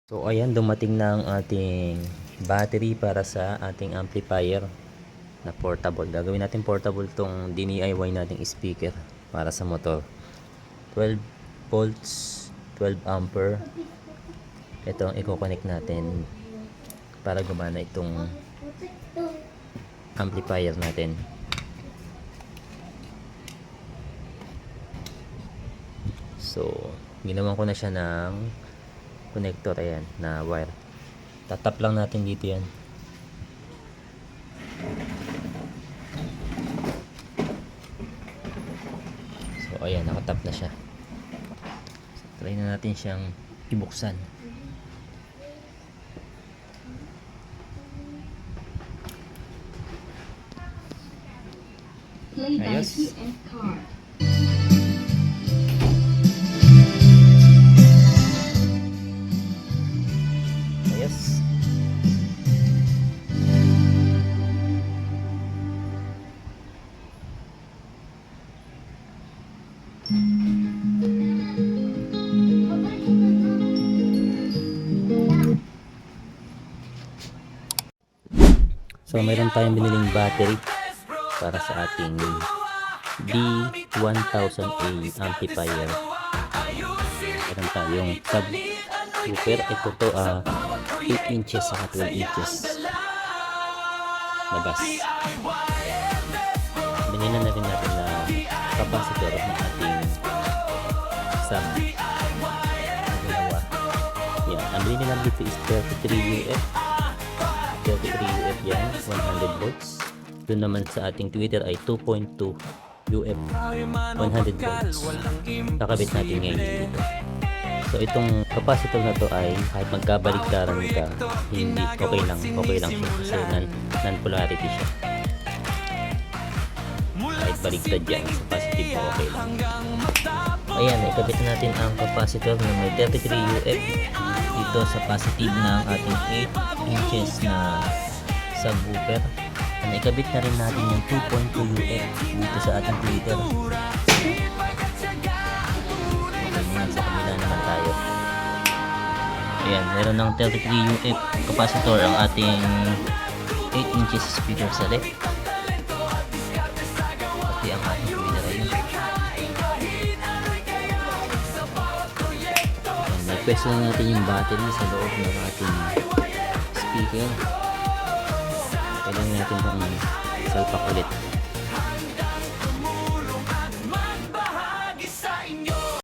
So ayan, dumating na ang ating battery para sa ating amplifier na portable. Gagawin natin portable tong DIY nating speaker para sa motor. 12 volts, 12 ampere. Ito ang i-connect natin para gumana itong amplifier natin. So, ginawan ko na siya ng connector, ayan, na wire. Tatap lang natin dito yan. So ayan, nakatap na siya. So, try na natin siyang ibuksan. Ayos. Ayos. So mayroon tayong biniling battery para sa ating D1000A amplifier. Meron tayong subwoofer. Ito to 8 inches saka 12 inches labas. Binila na rin natin na capacitor ng ating sub na dalawa. Yan. Ang binili natin dito is 33 UF. 33 UF yan, 100 volts. Doon naman sa ating tweeter ay 2.2 UF, 100 volts. Kakabit natin ngayon dito. So itong capacitor na to ay kahit magkabaligtaran ka, hindi okay lang siya kasi non-polarity siya. Kahit baligtad yan, sa positive mo okay lang. Ayan, ikabit natin ang capacitor na may 33 UF dito sa positive ng ating 8 inches na subwoofer. Ikabit na rin natin yung 2.2 UF dito sa ating tweeter. Sa kabila naman tayo. Ayan, meron ng 33 UF capacitor ang ating 8 inches speaker sa left. Pati ang ating tweeter ayun. May pwesto na natin yung battery sa loob ng ating speaker. Kailangan natin itong salpak ulit.